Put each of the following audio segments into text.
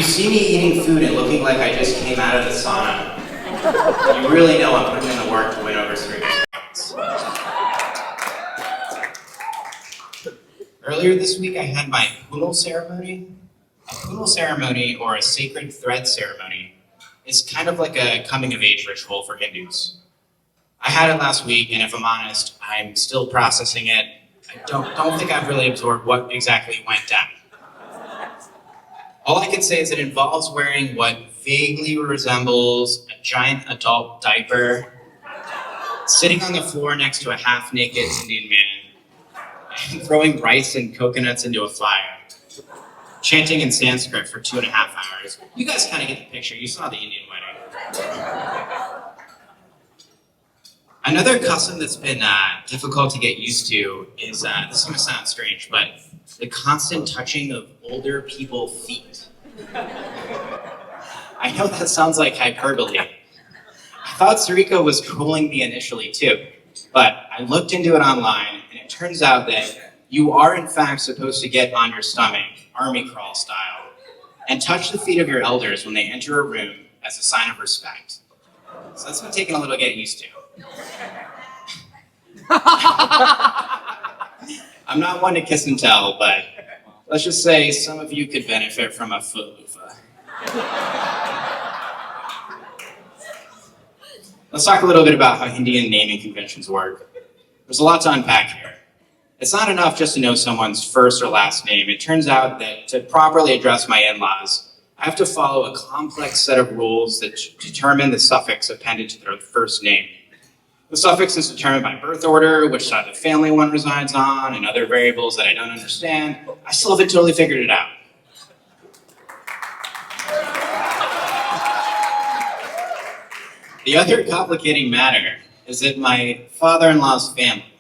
you see me eating food and looking like I just came out of the sauna, you really know I'm putting in the work to win over Sarika's parents. Earlier this week, I had my poodle ceremony. A poodle ceremony, or a sacred thread ceremony, is kind of like a coming-of-age ritual for Hindus. I had it last week, and if I'm honest, I'm still processing it. I don't think I've really absorbed what exactly went down. All I can say is it involves wearing what vaguely resembles a giant adult diaper, sitting on the floor next to a half-naked Indian man, and throwing rice and coconuts into a fire, chanting in Sanskrit for 2.5 hours. You guys kind of get the picture. You saw the Indian wedding. Another custom that's been difficult to get used to is, this is going to sound strange, but the constant touching of older people's feet. I know that sounds like hyperbole. I thought Sarika was trolling me initially too, but I looked into it online, and it turns out that you are in fact supposed to get on your stomach, army crawl style, and touch the feet of your elders when they enter a room as a sign of respect. So that's been taking a little to get used to. I'm not one to kiss and tell, but let's just say some of you could benefit from a foot loofah. Let's talk a little bit about how Indian naming conventions work. There's a lot to unpack here. It's not enough just to know someone's first or last name. It turns out that to properly address my in-laws, I have to follow a complex set of rules that determine the suffix appended to their first name. The suffix is determined by birth order, which side of the family one resides on, and other variables that I don't understand. I still haven't totally figured it out. The other complicating matter is that my father-in-law's family.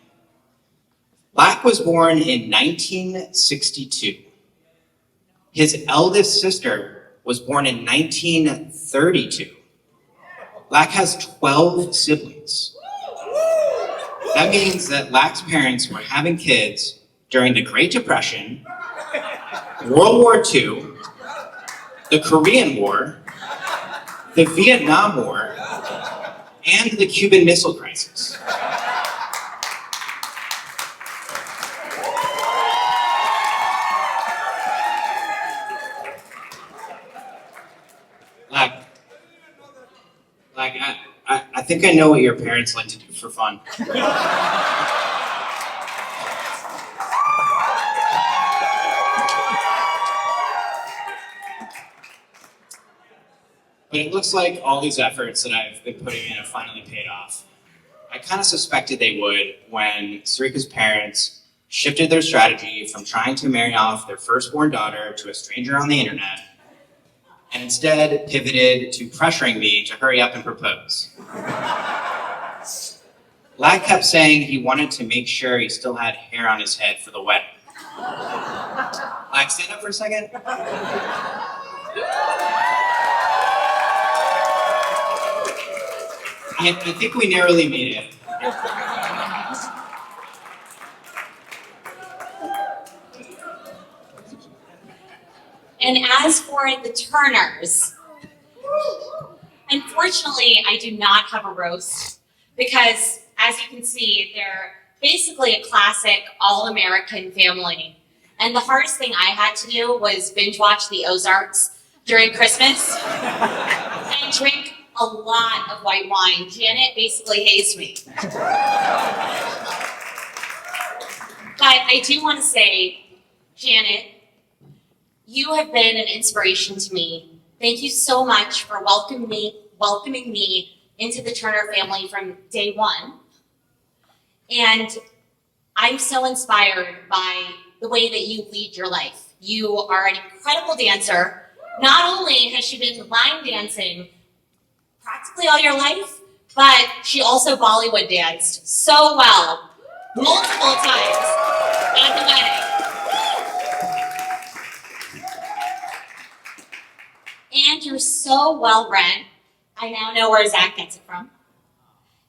Black was born in 1962. His eldest sister was born in 1932. Black has 12 siblings. That means that Lack's parents were having kids during the Great Depression, World War II, the Korean War, the Vietnam War, and the Cuban Missile Crisis. I think I know what your parents like to do for fun. But it looks like all these efforts that I've been putting in have finally paid off. I kind of suspected they would when Sarika's parents shifted their strategy from trying to marry off their firstborn daughter to a stranger on the internet, and instead pivoted to pressuring me to hurry up and propose. Lack kept saying he wanted to make sure he still had hair on his head for the wedding. Lack, stand up for a second. I think we narrowly made it. And as for the Turners, unfortunately, I do not have a roast because, as you can see, they're basically a classic all-American family. And the hardest thing I had to do was binge watch the Ozarks during Christmas and drink a lot of white wine. Janet basically hates me. But I do want to say, Janet, you have been an inspiration to me. Thank you so much for welcoming me into the Turner family from day one. And I'm so inspired by the way that you lead your life. You are an incredible dancer. Not only has she been line dancing practically all your life, but she also Bollywood danced so well, multiple times at the wedding. And you're so well-read. I now know where Zach gets it from.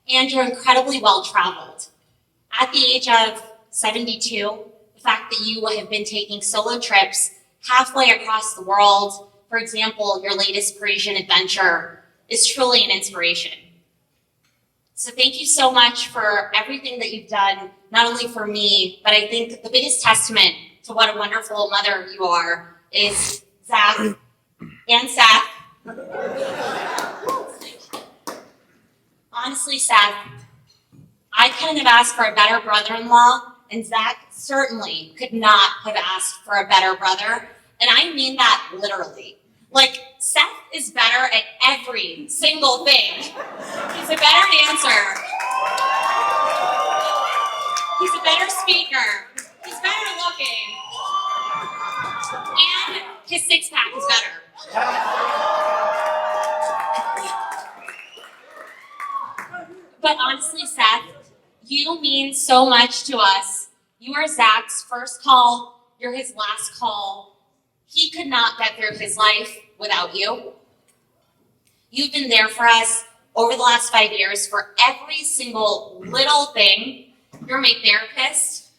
And you're incredibly well-traveled. At the age of 72, the fact that you have been taking solo trips halfway across the world for example, your latest Parisian adventure is truly an inspiration. So thank you so much for everything that you've done, not only for me, but I think the biggest testament to what a wonderful mother you are is Zach and Seth. Honestly, Seth, I couldn't have asked for a better brother-in-law, and Zach certainly could not have asked for a better brother. And I mean that literally. Like, Seth is better at every single thing. He's a better dancer. He's a better speaker. He's better looking. And his six-pack is better. But honestly, Seth, you mean so much to us. You are Zach's first call. You're his last call. He could not get through his life without you. You've been there for us over the last 5 years for every single little thing. You're my therapist.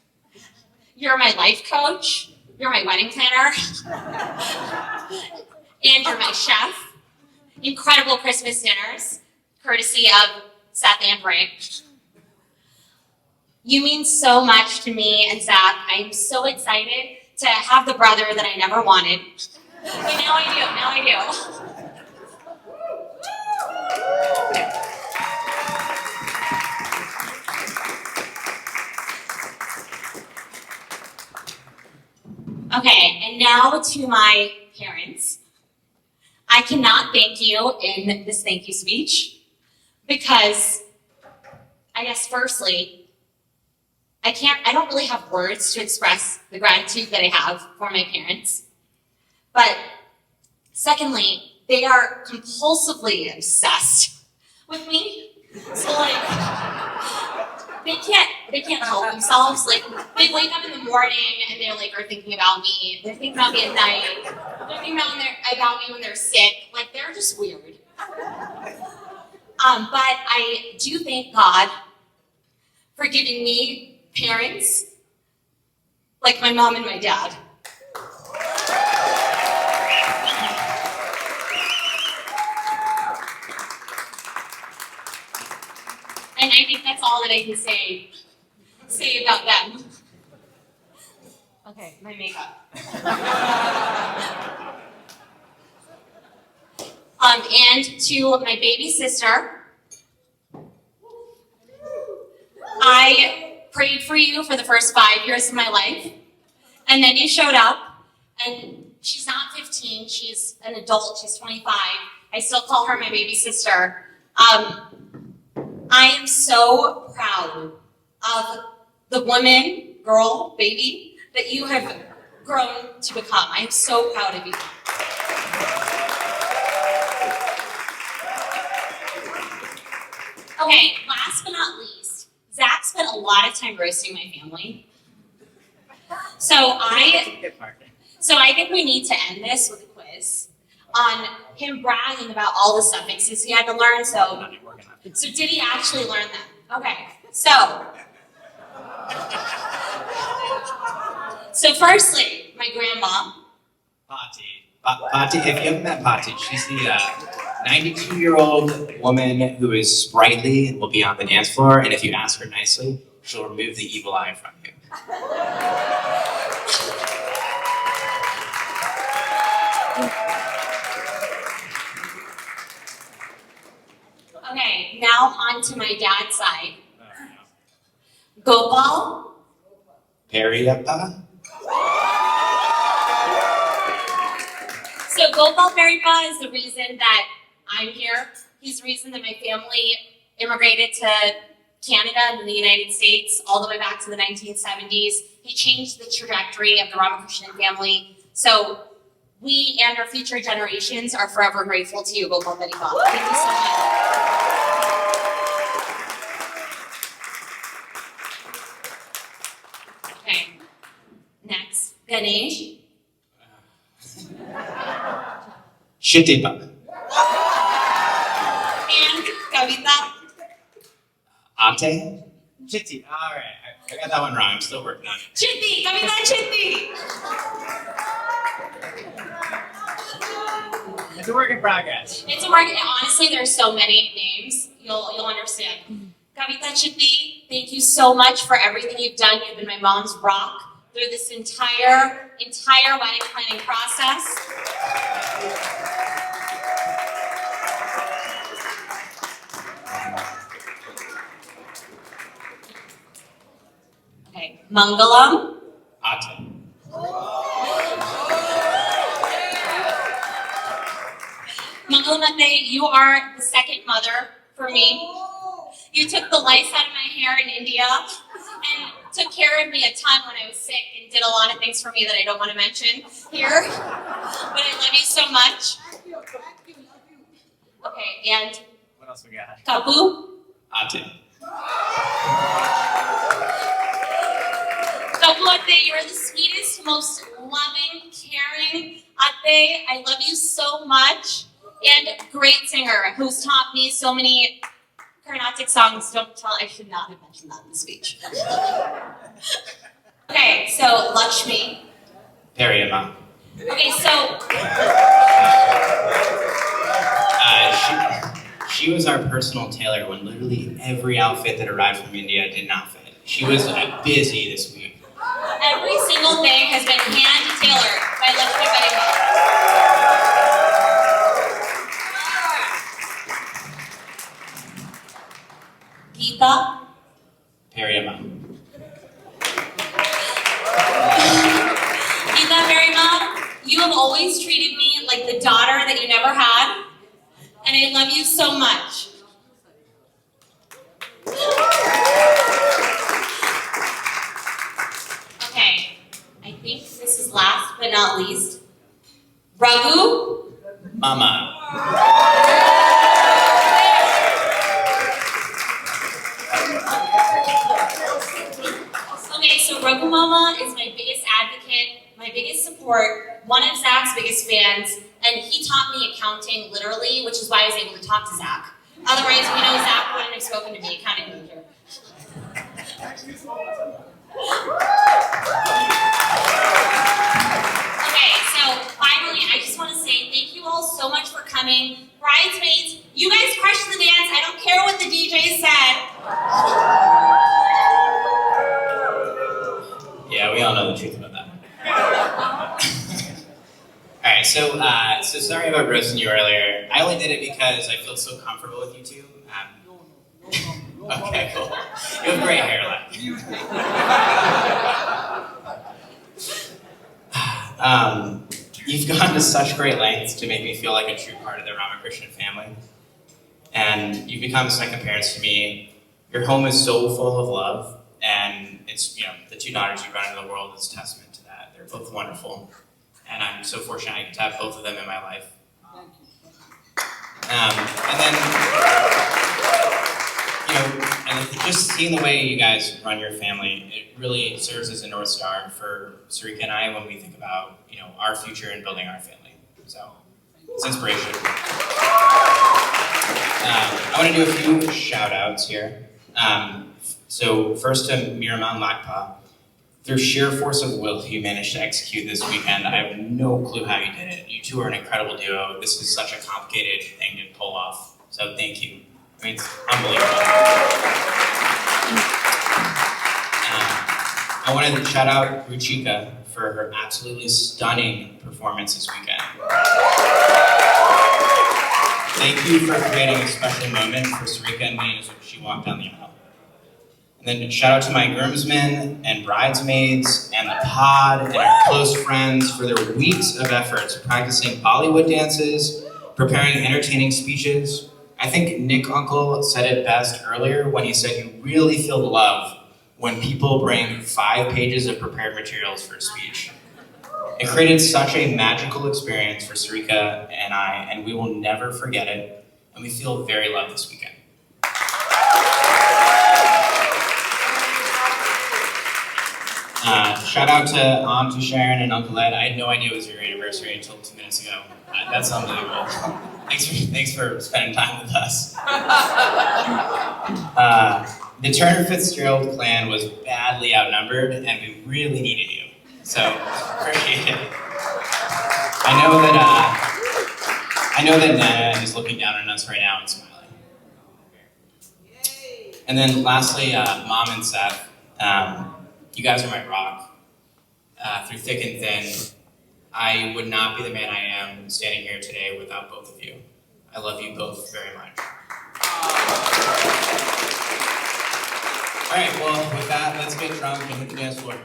You're my life coach. You're my wedding planner. And you're my chef. Incredible Christmas dinners, courtesy of Seth and Ray. You mean so much to me and Zach. I'm so excited to have the brother that I never wanted. But now I do. Okay, and now to my parents. I cannot thank you in this thank you speech because I guess firstly, I don't really have words to express the gratitude that I have for my parents. But secondly, they are compulsively obsessed with me. So like, they can't help themselves. Like, they wake up in the morning and they like are thinking about me. They're thinking about me at night. They're thinking about me when they're sick. Like, they're just weird. But I do thank God for giving me parents like my mom and my dad. And I think that's all that I can say about them. Okay, my makeup. And to my baby sister, I prayed for you for the first 5 years of my life, and then you showed up, and she's not 15, she's an adult, she's 25. I still call her my baby sister. I am so proud of the woman, girl, baby, that you have grown to become. I am so proud of you. Okay, last but not least, Zach spent a lot of time roasting my family. So I think we need to end this with a quiz on him bragging about all the suffixes he had to learn. So did he actually learn them? Okay, so firstly, my grandma. Pati, if you haven't met Pati, she's the 92-year-old woman who is sprightly and will be on the dance floor, and if you ask her nicely, she'll remove the evil eye from you. Okay, now on to my dad's side. Gopal. Periappa? So Gopal Peripa is the reason that I'm here. He's the reason that my family immigrated to Canada and the United States all the way back to the 1970s. He changed the trajectory of the Ramakrishnan family. So we and our future generations are forever grateful to you, Gopal Peripa. Thank you so much. Okay, next, Ganesh. Shitipa. And Kavita. Ate? Chitti. All right. I got that one wrong. I'm still working on it. Chitti. Kavita Chitti. It's a work in progress. It's a work, honestly, there's so many names, you'll understand. Kavita Chitti, thank you so much for everything you've done. You've been my mom's rock through this entire wedding planning process. Okay, Mangalam. Ate. Mangalamate, you are the second mother for me. You took the lice out of my hair in India and took care of me a ton when I was sick and did a lot of things for me that I don't want to mention here. But I love you so much. Okay, and What else we got? Kapu. Ate. Kapu Ate, you're the sweetest, most loving, caring Ate. I love you so much. And great singer who's taught me so many Carnatic songs. Don't tell, I should not have mentioned that in the speech. Okay, so Lakshmi. Periama. Okay, so She was our personal tailor when literally every outfit that arrived from India did not fit. She was busy this week. every single thing has been hand-tailored by Lakshmi Periama. Geeta. Periama. Geeta Periama, you have always treated me like the daughter that you never had, and I love you so much. Okay, I think this is last but not least. Raghu. Mama. Okay, so Raghu Mama is my biggest advocate, my biggest support, one of Zach's biggest fans, and he taught me accounting literally, which is why I was able to talk to Zach. Otherwise, we know Zach wouldn't have spoken to me, accounting major. Okay, so finally, I just want to say thank you all so much for coming. Bridesmaids, you guys crushed the dance. I don't care what the DJ said. Yeah, we all know the truth about that. All right, so sorry about roasting you earlier. I only did it because I feel so comfortable with you two. Okay, cool. You have great hair, left. You've gone to such great lengths to make me feel like a true part of the Ramakrishnan family, and you've become second parents to me. Your home is so full of love, and it's the two daughters you brought into the world is a testament to that. They're both wonderful, and I'm so fortunate I get to have both of them in my life. And then, and just seeing the way you guys run your family, it really serves as a North Star for Sarika and I when we think about, our future and building our family. So, it's inspiration. I want to do a few shout outs here. So first to Miraman Lakpa. Through sheer force of will, you managed to execute this weekend. I have no clue how you did it. You two are an incredible duo. This is such a complicated thing to pull off. So thank you. I mean, it's unbelievable. I wanted to shout out Ruchika for her absolutely stunning performance this weekend. Thank you for creating a special moment for Sarika and me as she walked down the aisle. And then shout out to my groomsmen and bridesmaids and the pod and our close friends for their weeks of efforts practicing Bollywood dances, preparing entertaining speeches. I think Nick Uncle said it best earlier when he said you really feel the love when people bring 5 pages of prepared materials for a speech. It created such a magical experience for Sarika and I, and we will never forget it, and we feel very loved this weekend. Shout out to Aunt Sharon and Uncle Ed. I had no idea it was your anniversary until 2 minutes ago. That's unbelievable. Thanks for spending time with us. The Turner Fitzgerald clan was badly outnumbered, and we really needed you. So, appreciate it. I know that I know that Nana is looking down on us right now and smiling. And then lastly, Mom and Seth, you guys are my rock. Through thick and thin, I would not be the man I am standing here today without both of you. I love you both very much. All right, well, with that, let's get drunk and hit the dance floor.